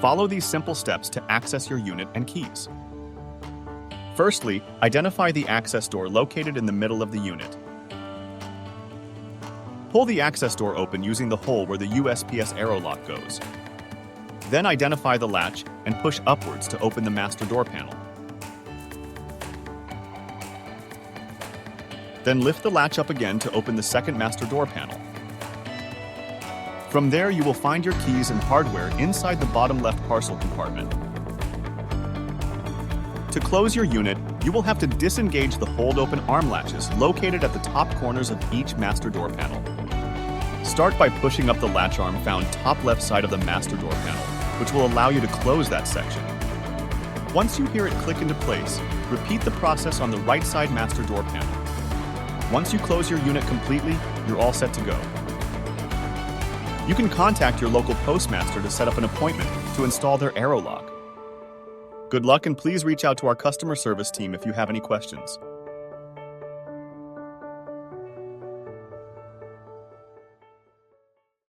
Follow these simple steps to access your unit and keys. Firstly, identify the access door located in the middle of the unit. Pull the access door open using the hole where the USPS arrow lock goes. Then identify the latch and push upwards to open the master door panel. Then lift the latch up again to open the second master door panel. From there, you will find your keys and hardware inside the bottom left parcel compartment. To close your unit, you will have to disengage the hold-open arm latches located at the top corners of each master door panel. Start by pushing up the latch arm found top left side of the master door panel, which will allow you to close that section. Once you hear it click into place, repeat the process on the right side master door panel. Once you close your unit completely, you're all set to go. You can contact your local postmaster to set up an appointment to install their arrow lock. Good luck, and please reach out to our customer service team if you have any questions.